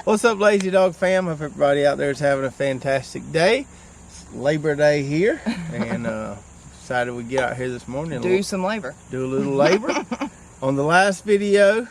What's up, Lazy Dog fam? Hope everybody out there is having a fantastic day. It's Labor Day here, and decided we'd get out here this morning. Do some labor. Do a little labor. On the last video,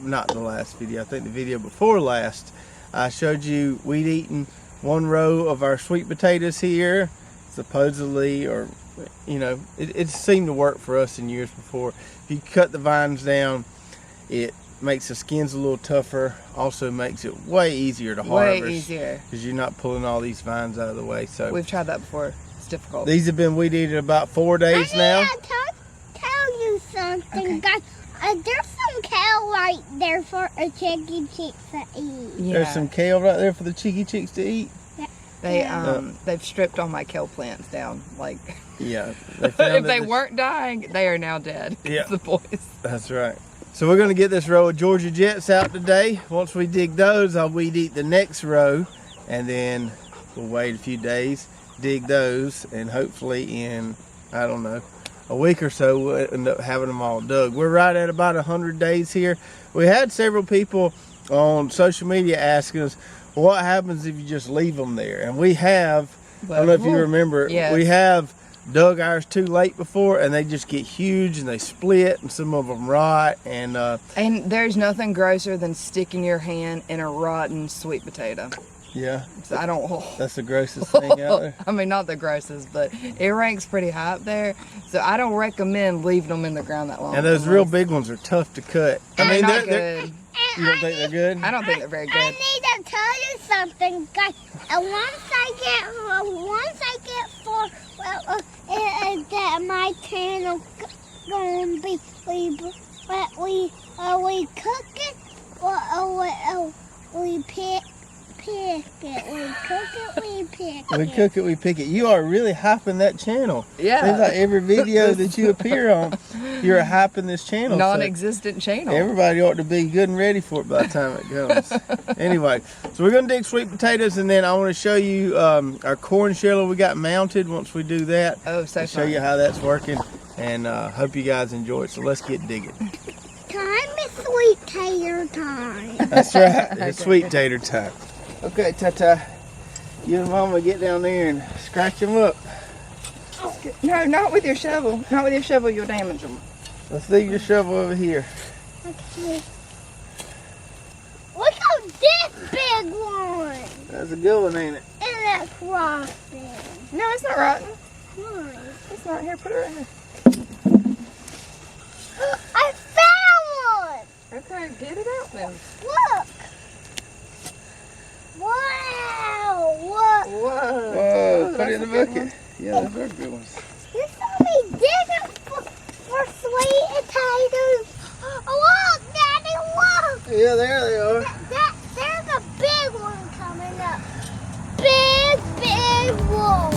not the last video, I think the video before last, I showed you weed eating one row of our sweet potatoes here. Supposedly, or you know, it seemed to work for us in years before. If you cut the vines down, it makes the skins a little tougher. Also makes it way easier to harvest. Way easier. Because you're not pulling all these vines out of the way. So we've tried that before. It's difficult. These have been weed eated about 4 days now. Tell you something, guys. There's some kale right there for a chicky chicks to eat. Yeah. There's some kale right there for the cheeky chicks to eat. They've stripped all my kale plants down. Like, yeah. If they weren't dying, they are now dead. Yeah. The boys. That's right. So we're going to get this row of Georgia Jets out today. Once we dig those, I'll weed eat the next row, and then we'll wait a few days, dig those, and hopefully in, I don't know, a week or so we'll end up having them all dug. We're right at about 100 days here. We had several people on social media asking us, what happens if you just leave them there? And we have, I don't know if you remember, yes. We have dug ours too late before, and they just get huge and they split, and some of them rot. And there's nothing grosser than sticking your hand in a rotten sweet potato. yeah, So I don't. that's the grossest thing out there. I mean, not the grossest, but it ranks pretty high up there. So I don't recommend leaving them in the ground that long. And those real big ones are tough to cut. I mean, they're not they're good. you don't think they're good? I don't think they're very good. I need to tell you something, guys. And once I get four, that my channel gonna be we cook it we pick it. We cook it, we pick it. We cook it, we pick it. You are really hyping that channel. Yeah. Seems like every video that you appear on, you're hyping this channel. Non-existent channel. Everybody ought to be good and ready for it by the time it comes. Anyway, so we're going to dig sweet potatoes, and then I want to show you our corn sheller we got mounted. Once we do that, Oh, so show you how that's working, and hope you guys enjoy it. So let's get digging. Time is sweet tater time. That's right. It's sweet tater time. Okay, Tata, you and Mama get down there and scratch them up. No, not with your shovel. Not with your shovel, you'll damage them. Let's leave your shovel over here. Okay. Look at this big one. That's a good one, ain't it? And that's rotten. No, it's not rotten. Why? It's not. Here, put it right here. I found one. Okay, get it out then. Look. Wow. What? Whoa. Whoa, put it in the that's a good bucket. one. Yeah, those are good ones. You saw me digging for sweet potatoes. Look, Daddy, look. Yeah, there they are. There's a big one coming up. Big one.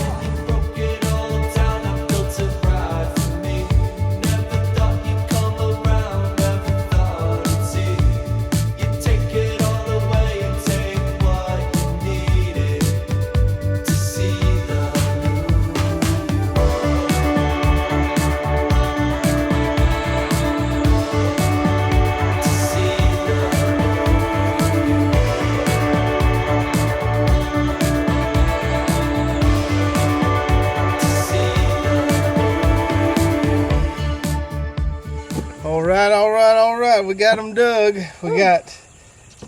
All right. We got them dug. We got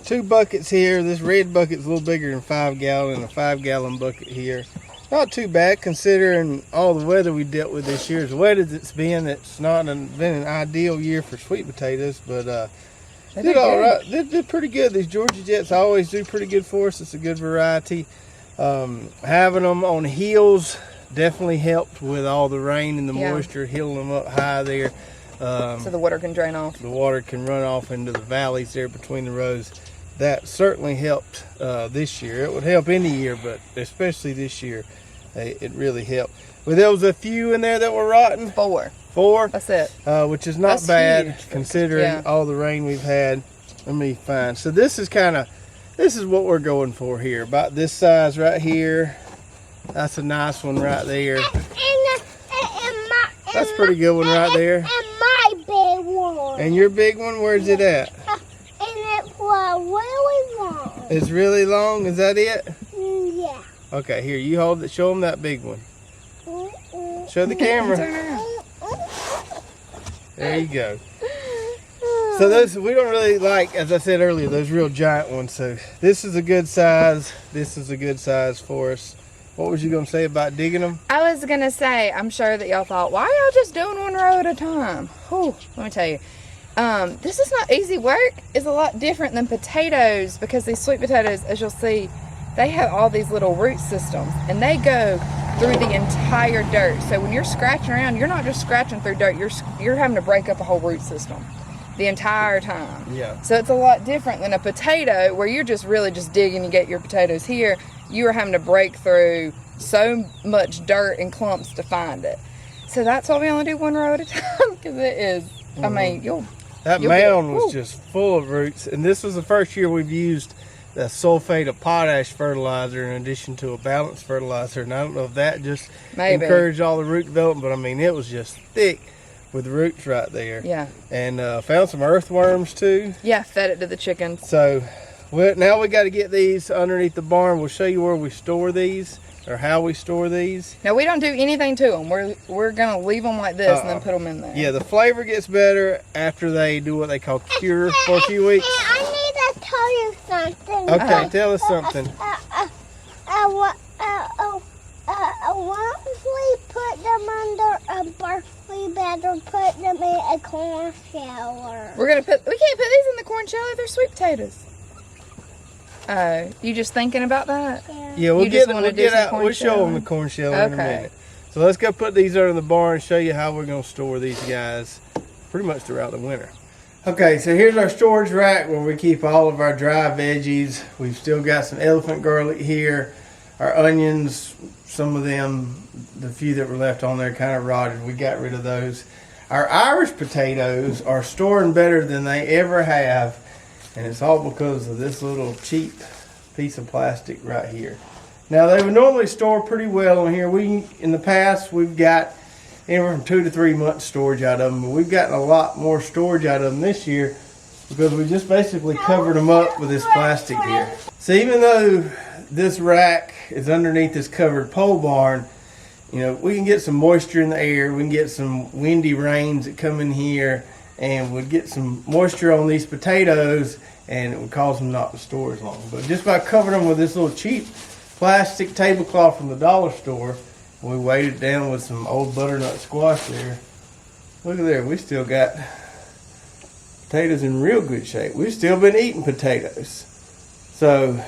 2 buckets here. This red bucket's a little bigger than 5 gallon, a 5-gallon bucket here. Not too bad considering all the weather we dealt with this year. As wet as it's been, it's not been an ideal year for sweet potatoes, but they did all right. They did pretty good. These Georgia Jets always do pretty good for us. It's a good variety. Having them on hills definitely helped with all the rain and the moisture, healing them up high there. So the water can drain off. The water can run off into the valleys there between the rows. That certainly helped this year. It would help any year, but especially this year, it really helped. Well, there was a few in there that were rotten. 4. 4. That's it. Which is not That's bad huge. considering all the rain we've had. Let me find. So this is what we're going for here. About this size right here. That's a nice one right there. That's a pretty good one right there. And my big one. And your big one, where's it at? And it's really long. It's really long. Is that it? Yeah. Okay, here, you hold it. Show them that big one. Show the camera. There you go. So those, we don't really like, as I said earlier, those real giant ones. So this is a good size. This is a good size for us. What was you going to say about digging them? I was going to say, I'm sure that y'all thought, why are y'all just doing one row at a time? Whew, let me tell you. This is not easy work. It's a lot different than potatoes, because these sweet potatoes, as you'll see, they have all these little root systems, and they go through the entire dirt. So when you're scratching around, you're not just scratching through dirt, you're having to break up a whole root system the entire time. Yeah. So it's a lot different than a potato, where you're just really just digging, you get your potatoes here. You are having to break through so much dirt and clumps to find it. So that's why we only do one row at a time, because it is, I mean, that mound was just full of roots, and this was the first year we've used the sulfate of potash fertilizer in addition to a balanced fertilizer, and I don't know if that just encouraged all the root development, but I mean, it was just thick with roots right there. Yeah. And found some earthworms too. Yeah, fed it to the chickens. So now we got to get these underneath the barn. We'll show you where we store these, or how we store these. Now, we don't do anything to them. We're going to leave them like this and then put them in there. Yeah, the flavor gets better after they do what they call cure for a few weeks. I need to tell you something. Okay, tell us something. Once we put them under a bark, we better put them in a corn shower. We can't put these in the corn shower. They're sweet potatoes. You just thinking about that? Yeah, we'll show them shell? the corn shell in a minute. So let's go put these under the barn and show you how we're going to store these guys pretty much throughout the winter. Okay, so here's our storage rack where we keep all of our dry veggies. We've still got some elephant garlic here. Our onions, some of them, the few that were left on there kind of rotted. We got rid of those. Our Irish potatoes are storing better than they ever have. And it's all because of this little cheap piece of plastic right here. Now, they would normally store pretty well in here. In the past, we've got anywhere from 2 to 3 months storage out of them. But we've gotten a lot more storage out of them this year because we just basically covered them up with this plastic here. So even though this rack is underneath this covered pole barn, you know, we can get some moisture in the air. We can get some windy rains that come in here, and we'd get some moisture on these potatoes, and it would cause them not to store as long. But just by covering them with this little cheap plastic tablecloth from the dollar store, we weighed it down with some old butternut squash there. Look at there, we still got potatoes in real good shape. We've still been eating potatoes. So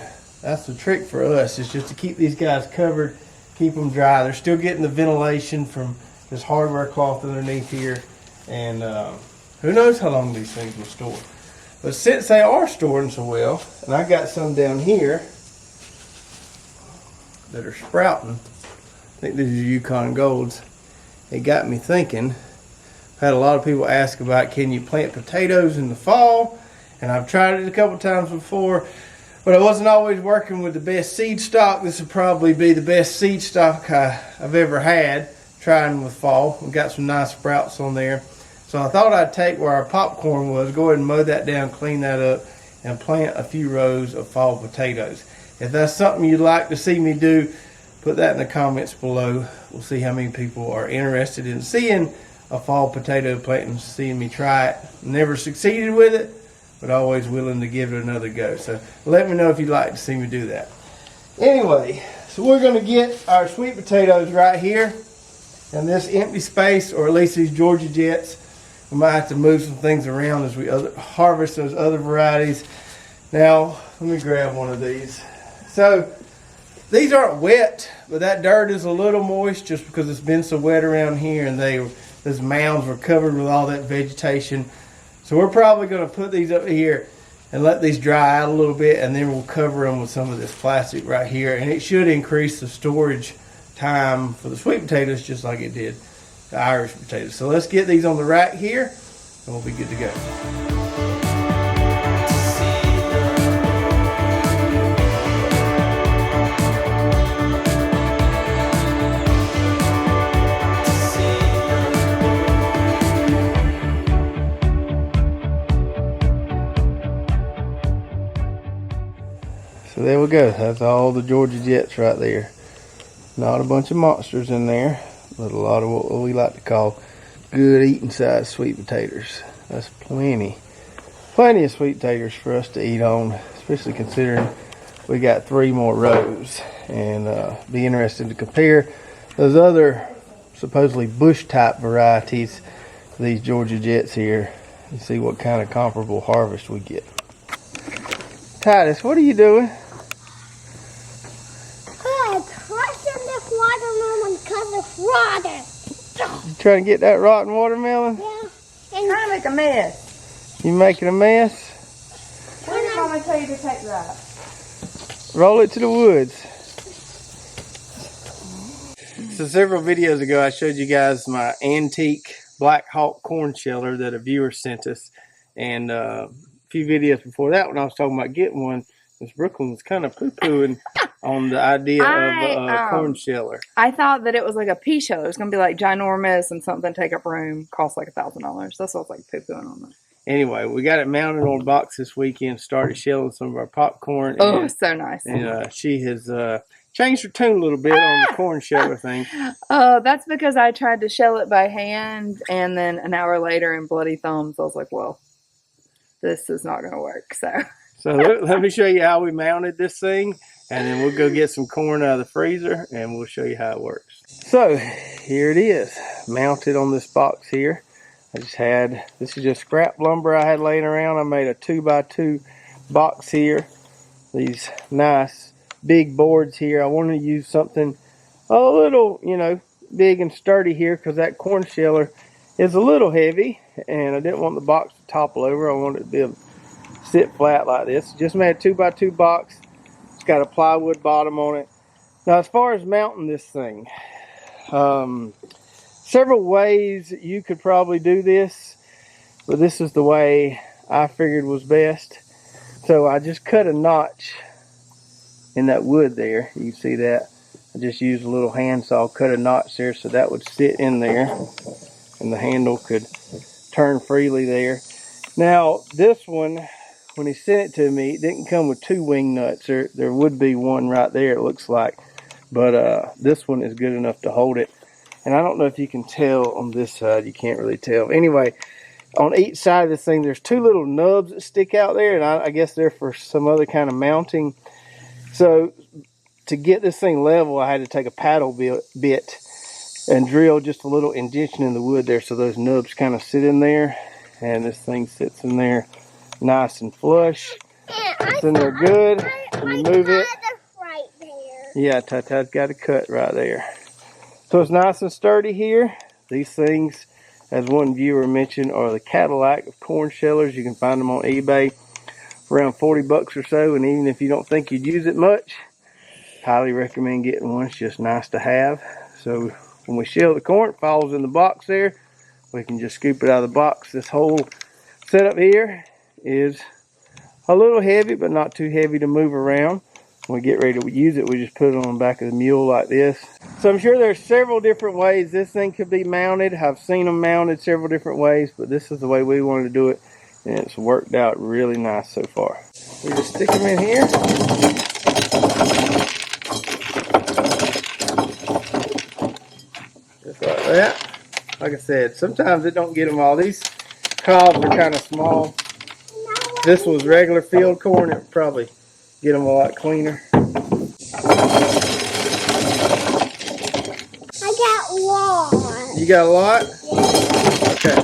that's the trick for us, is just to keep these guys covered, keep them dry. They're still getting the ventilation from this hardware cloth underneath here, and who knows how long these things will store. But since they are storing so well, and I got some down here that are sprouting, I think these are Yukon Golds, it got me thinking. I've had a lot of people ask about, can you plant potatoes in the fall? And I've tried it a couple times before, but I wasn't always working with the best seed stock. This would probably be the best seed stock I've ever had, trying with fall. We've got some nice sprouts on there. So I thought I'd take where our popcorn was, go ahead and mow that down, clean that up, and plant a few rows of fall potatoes. If that's something you'd like to see me do, put that in the comments below. We'll see how many people are interested in seeing a fall potato plant and seeing me try it. Never succeeded with it, but always willing to give it another go. So let me know if you'd like to see me do that. Anyway, so we're going to get our sweet potatoes right here in this empty space, or at least these Georgia Jets. We might have to move some things around as we harvest those other varieties. Now, let me grab one of these. So, these aren't wet, but that dirt is a little moist just because it's been so wet around here, and those mounds were covered with all that vegetation. So we're probably going to put these up here and let these dry out a little bit, and then we'll cover them with some of this plastic right here, and it should increase the storage time for the sweet potatoes just like it did the Irish potatoes. So let's get these on the rack here, and we'll be good to go. So there we go. That's all the Georgia Jets right there. Not a bunch of monsters in there, but a lot of what we like to call good eating size sweet potatoes. That's plenty of sweet potatoes for us to eat on, especially considering we got 3 more rows. And be interested to compare those other supposedly bush type varieties to these Georgia Jets here and see what kind of comparable harvest we get. Titus, what are you doing? Crushing this watermelon because it's rotten. You trying to get that rotten watermelon? Yeah. Trying to make a mess. You making a mess? What did Mama tell you to take that? Roll it to the woods. So several videos ago I showed you guys my antique Black Hawk corn sheller that a viewer sent us. And a few videos before that when I was talking about getting one, Miss Brooklyn was kind of poo-pooing on the idea of a corn sheller. I thought that it was like a pea sheller. It was going to be like ginormous and something take up room, cost like $1,000. That's what I was like poo-pooing on that. Anyway, we got it mounted on a box this weekend, started shelling some of our popcorn. Oh, and, so nice. And she has changed her tune a little bit on the corn sheller thing. Oh, that's because I tried to shell it by hand, and then an hour later in bloody thumbs, I was like, well, this is not going to work. So let me show you how we mounted this thing, and then we'll go get some corn out of the freezer, and we'll show you how it works. So here it is, mounted on this box here. This is just scrap lumber I had laying around. I made a 2x2 box here. These nice big boards here. I wanted to use something a little, big and sturdy here because that corn sheller is a little heavy and I didn't want the box to topple over. I wanted it to be able to sit flat like this. Just made a 2x2 box. It's got a plywood bottom on it. Now as far as mounting this thing, several ways you could probably do this, but this is the way I figured was best. So I just cut a notch in that wood there. You can see that. I just used a little handsaw, cut a notch there so that would sit in there and the handle could turn freely there. Now this one, when he sent it to me, it didn't come with 2 wing nuts. There would be one right there, it looks like. But this one is good enough to hold it. And I don't know if you can tell on this side. You can't really tell. Anyway, on each side of this thing, there's 2 little nubs that stick out there. And I guess they're for some other kind of mounting. So to get this thing level, I had to take a paddle bit and drill just a little indentation in the wood there so those nubs kind of sit in there. And this thing sits in there nice and flush. It's in there good. When you move it. Right there. Yeah, Tata's got a cut right there. So it's nice and sturdy here. These things, as one viewer mentioned, are the Cadillac of corn shellers. You can find them on eBay for around 40 bucks or so. And even if you don't think you'd use it much, highly recommend getting one. It's just nice to have. So when we shell the corn, it falls in the box there. We can just scoop it out of the box. This whole setup here is a little heavy, but not too heavy to move around. When we get ready to use it, we just put it on the back of the mule like this. So I'm sure there's several different ways this thing could be mounted. I've seen them mounted several different ways, but this is the way we wanted to do it, and it's worked out really nice so far. We just stick them in here. Just like that. Like I said, sometimes it don't get them all. These cobs are kind of small. If this was regular field corn, it would probably get them a lot cleaner. I got one. You got a lot? Yeah. Okay.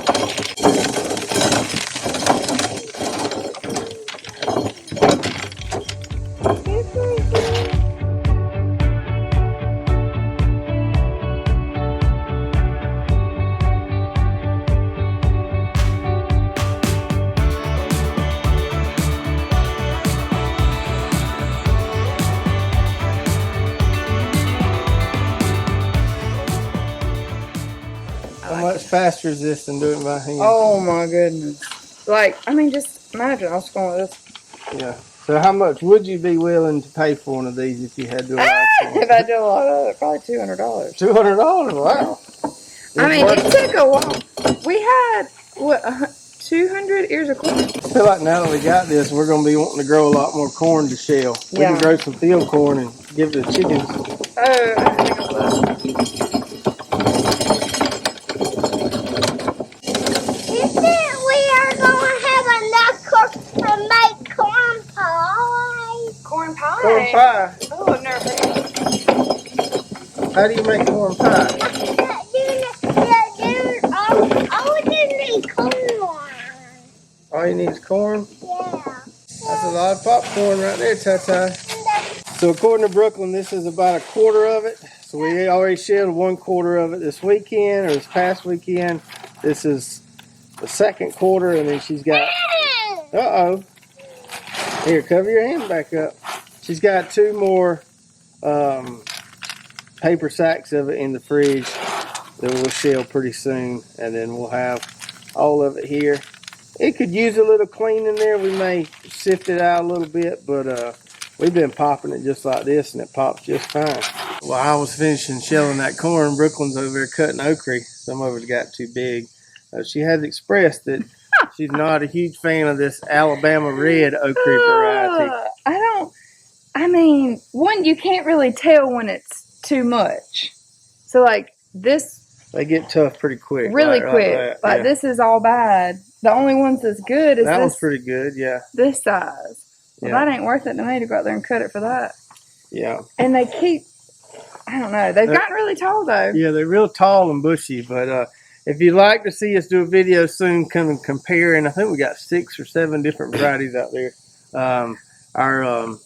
How much faster is this than doing it by hand? Oh my goodness. Like, I mean, just imagine I was going with this. Yeah. So how much would you be willing to pay for one of these if you had to do a lot of If I do a lot of it, probably $200. $200? Wow. I mean, it took a while. We had, 200 ears of corn. I feel like now that we got this, we're going to be wanting to grow a lot more corn to shell. We Yeah. can grow some field corn and give it to the chickens. Oh, I didn't think of that. You think we are going to have enough corn to make corn pie? Corn pie. Corn pie. Oh, I've never heard of that. How do you make corn pie? All we need corn. All you need is corn. Yeah. That's a lot of popcorn right there, Ty. So according to Brooklyn, this is about a quarter of it. So we already shelled 1/4 of it this weekend or this past weekend. This is the second quarter, and then she's got, here, cover your hand back up. She's got 2 more paper sacks of it in the fridge that we'll shell pretty soon, and then we'll have all of it here. It could use a little cleaning there. We may sift it out a little bit, but we've been popping it just like this, and it pops just fine. While I was finishing shelling that corn, Brooklyn's over there cutting okra. Some of it got too big. She has expressed that she's not a huge fan of this Alabama red okra variety. I mean, one, you can't really tell when it's too much. So, like, this They get tough pretty quick. really right, quick. yeah. This is all bad. The only ones that's good is That one's this, pretty good, yeah. this size. Well, Yeah. that ain't worth it to me to go out there and cut it for that. Yeah. And they keep, I don't know, they've gotten really tall, though. Yeah, they're real tall and bushy, but if you'd like to see us do a video soon, come and compare, and I think we got 6 or 7 different varieties out there. Our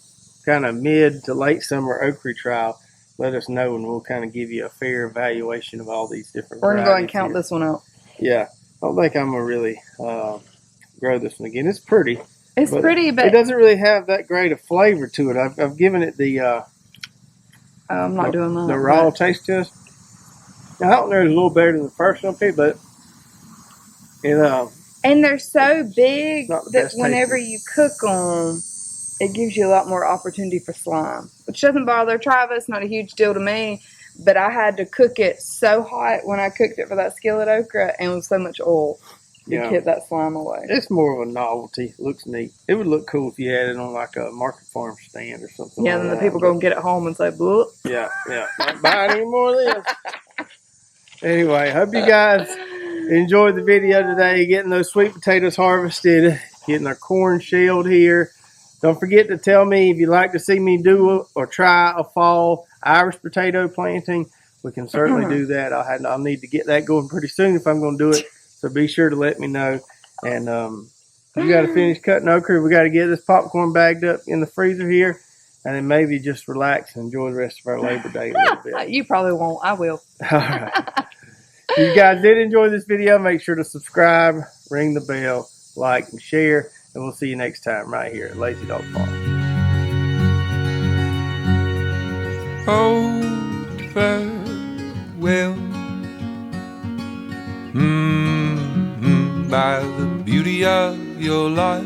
kind of mid to late summer okra trial, let us know, and we'll kind of give you a fair evaluation of all these different We're going to go ahead and varieties count here. this one out. Yeah, I don't think I'm going to really grow this one again. It's pretty. It's pretty, It but doesn't really have that great a flavor to it. I've given it the I'm not doing that. the raw taste test. Now, that one there is a little better than the first one, but it And they're so big Not the that best whenever tasting. you cook them, it gives you a lot more opportunity for slime, which doesn't bother Travis. Not a huge deal to me, but I had to cook it so hot when I cooked it for that skillet okra, and with so much oil to Yeah. keep that slime away. It's more of a novelty. It looks neat. It would look cool if you had it on like a market farm stand or something. Yeah, like then the that. people go and get it home and say, "Bloop." Yeah. Not buying any more of this. Anyway, hope you guys enjoyed the video today. Getting those sweet potatoes harvested, getting our corn shelled here. Don't forget to tell me if you'd like to see me do or try a fall Irish potato planting. We can certainly do that. I'll need to get that going pretty soon if I'm going to do it. So be sure to let me know. And we got to finish cutting okra. We got to get this popcorn bagged up in the freezer here, and then maybe just relax and enjoy the rest of our Labor Day a little bit. You probably won't. I will. All right. If you guys did enjoy this video, make sure to subscribe, ring the bell, like, and share. And we'll see you next time right here at Lazy Dog Farm. Oh, farewell. By the beauty of your life,